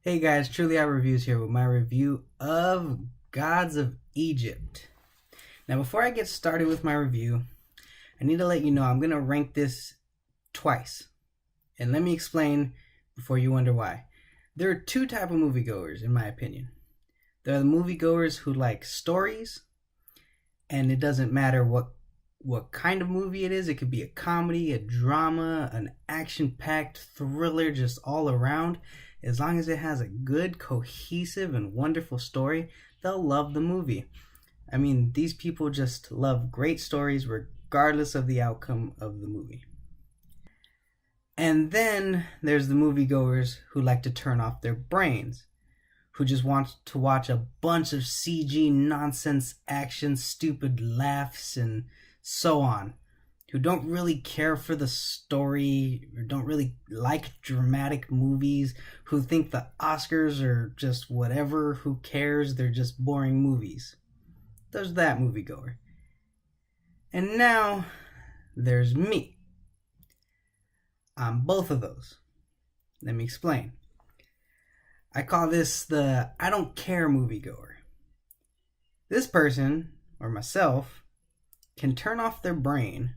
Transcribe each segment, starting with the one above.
Hey guys, Truly Our Reviews here with my review of Gods of Egypt. Now before I get started with my review, I need to let you know I'm going to rank this twice. And let me explain before you wonder why. There are two types of moviegoers in my opinion. There are the moviegoers who like stories, and it doesn't matter what kind of movie it is. It could be a comedy, a drama, an action-packed thriller, just all around. As long as it has a good, cohesive, and wonderful story, they'll love the movie. I mean, these people just love great stories regardless of the outcome of the movie. And then there's the moviegoers who like to turn off their brains, who just want to watch a bunch of CG nonsense action, stupid laughs, and so on, who don't really care for the story or don't really like dramatic movies, who think the Oscars are just whatever, who cares, they're just boring movies. There's that moviegoer. And now there's me. I'm both of those. Let me explain. I call this the I don't care moviegoer. This person, or myself, can turn off their brain,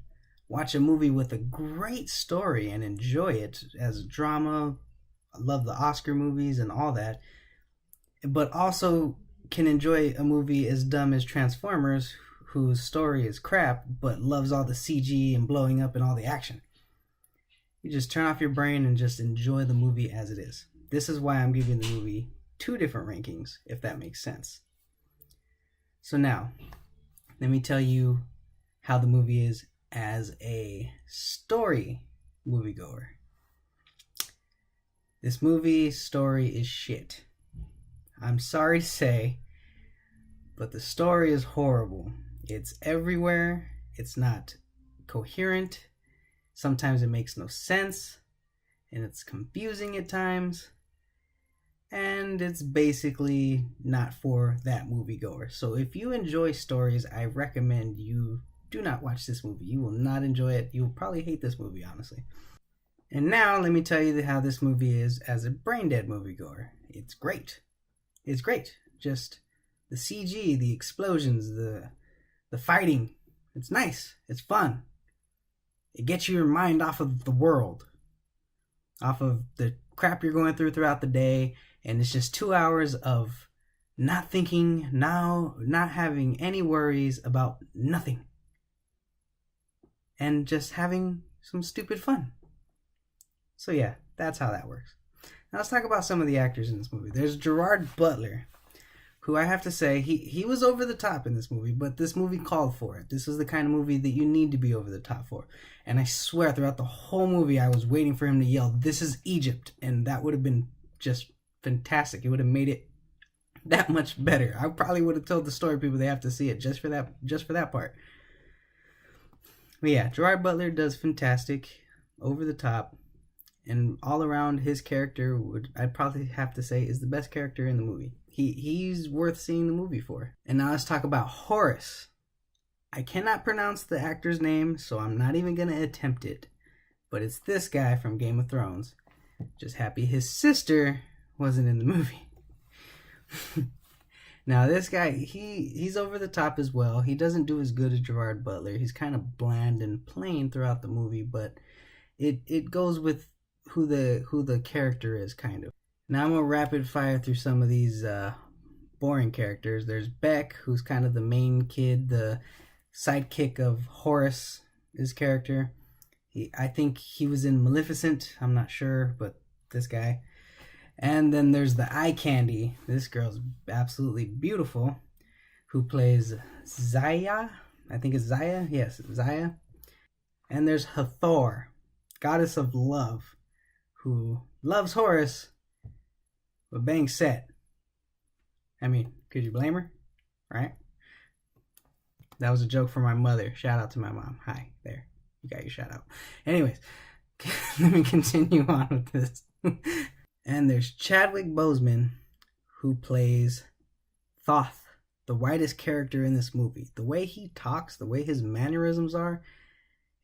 watch a movie with a great story and enjoy it as a drama. I love the Oscar movies and all that. But also can enjoy a movie as dumb as Transformers, whose story is crap, but loves all the CG and blowing up and all the action. You just turn off your brain and just enjoy the movie as it is. This is why I'm giving the movie two different rankings, if that makes sense. So now, let me tell you how the movie is as a story moviegoer. This movie story is shit. I'm sorry to say, but the story is horrible. It's everywhere. It's not coherent. Sometimes it makes no sense, and it's confusing at times. And it's basically not for that moviegoer. So if you enjoy stories, I recommend you do not watch this movie. You will not enjoy it. You will probably hate this movie, honestly. And now let me tell you how this movie is as a brain dead moviegoer. It's great. It's great. Just the CG, the explosions, the fighting. It's nice. It's fun. It gets your mind off of the world, off of the crap you're going through throughout the day, and it's just 2 hours of not thinking, not having any worries about nothing, and just having some stupid fun. So yeah, that's how that works. Now let's talk about some of the actors in this movie. There's Gerard Butler, who I have to say, he was over the top in this movie, but this movie called for it. This is the kind of movie that you need to be over the top for. And I swear throughout the whole movie I was waiting for him to yell, "This is Egypt," and that would have been just fantastic. It would have made it that much better. I probably would have told the story people they have to see it just for that part. But yeah, Gerard Butler does fantastic, over the top, and all around his character I'd probably have to say is the best character in the movie. He's worth seeing the movie for. And now let's talk about Horus. I cannot pronounce the actor's name, so I'm not even going to attempt it. But it's this guy from Game of Thrones. Just happy his sister wasn't in the movie. Now this guy, he's over the top as well. He doesn't do as good as Gerard Butler. He's kind of bland and plain throughout the movie, but it goes with who the character is, kind of. Now I'm gonna rapid fire through some of these boring characters. There's Beck, who's kind of the main kid, the sidekick of Horus, his character. I think he was in Maleficent. I'm not sure, but this guy. And then there's the eye candy. This girl's absolutely beautiful, who plays Zaya. I think it's Zaya. Yes, Zaya. And there's Hathor, goddess of love, who loves Horus, but bang set. I mean, could you blame her? Right? That was a joke for my mother. Shout out to my mom. Hi, there. You got your shout out. Anyways, let me continue on with this. And there's Chadwick Boseman, who plays Thoth, the whitest character in this movie. The way he talks, the way his mannerisms are,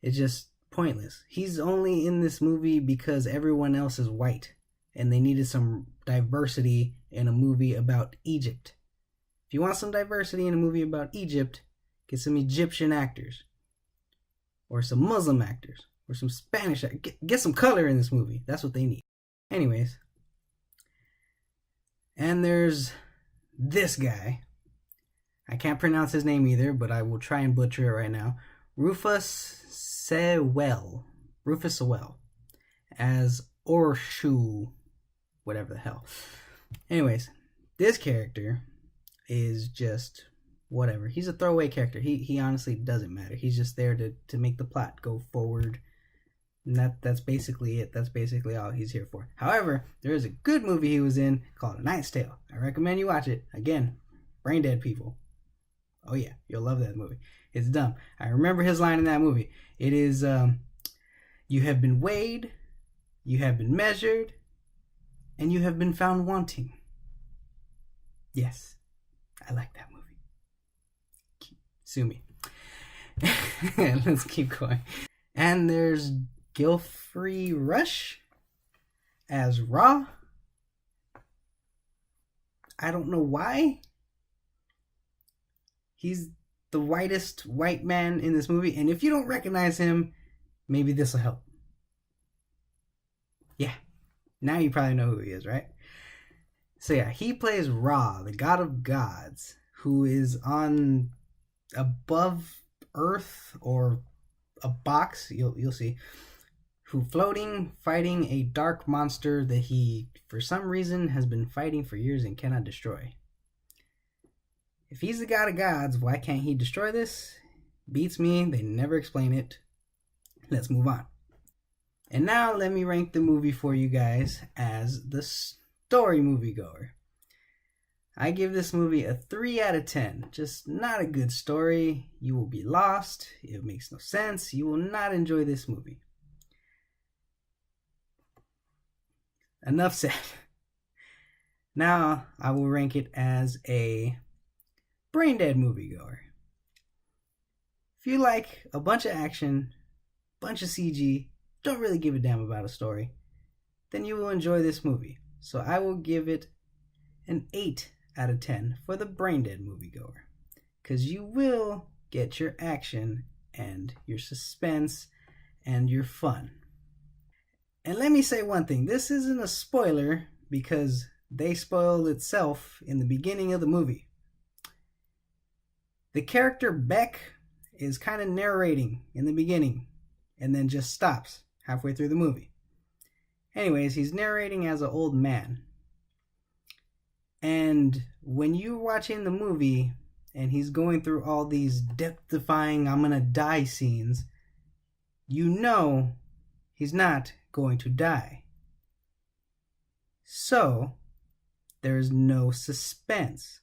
it's just pointless. He's only in this movie because everyone else is white. and they needed some diversity in a movie about Egypt. If you want some diversity in a movie about Egypt, get some Egyptian actors, or some Muslim actors, or some Spanish actors. Get some color in this movie. That's what they need. Anyways, and there's this guy. I can't pronounce his name either, but I will try and butcher it right now. Rufus Sewell. Rufus Sewell. As Urshu. Whatever the hell. Anyways, this character is just whatever. He's a throwaway character. He honestly doesn't matter. He's just there to make the plot go forward. And that's basically it. That's basically all he's here for. However, there is a good movie he was in called A Knight's Tale. I recommend you watch it. Again, brain dead people. Oh yeah, you'll love that movie. It's dumb. I remember his line in that movie. It is, you have been weighed, you have been measured, and you have been found wanting. Yes, I like that movie. Sue me. Let's keep going. And there's Geoffrey Rush as Ra. I don't know why. He's the whitest white man in this movie, and if you don't recognize him, maybe this will help. Yeah, now you probably know who he is, right? So yeah, he plays Ra, the god of gods, who is on above Earth, or a box, you'll see, who floating, fighting a dark monster that he, for some reason, has been fighting for years and cannot destroy. If he's the god of gods, why can't he destroy this? Beats me. They never explain it. Let's move on. And now let me rank the movie for you guys as the story moviegoer. I give this movie a 3 out of 10. Just not a good story. You will be lost. It makes no sense. You will not enjoy this movie. Enough said. Now I will rank it as a brain dead moviegoer. If you like a bunch of action, bunch of CG, don't really give a damn about a story, then you will enjoy this movie. So I will give it an 8 out of 10 for the brain dead moviegoer, because you will get your action and your suspense and your fun. And let me say one thing, this isn't a spoiler because they spoil itself in the beginning of the movie. The character Beck is kind of narrating in the beginning and then just stops halfway through the movie. Anyways, he's narrating as an old man. And when you're watching the movie and he's going through all these death-defying I'm gonna die scenes, you know he's not going to die. So, there's no suspense.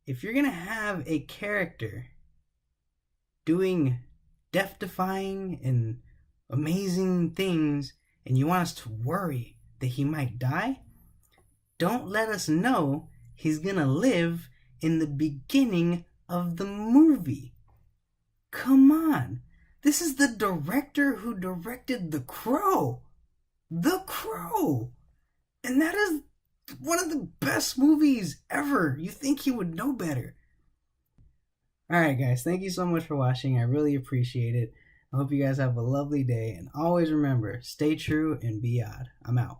If you're going to have a character doing death-defying and amazing things and you want us to worry that he might die, don't let us know he's going to live in the beginning of the movie. Come on. This is the director who directed The Crow. The Crow. And that is one of the best movies ever. You think he would know better. Alright guys, thank you so much for watching. I really appreciate it. I hope you guys have a lovely day. And always remember, stay true and be odd. I'm out.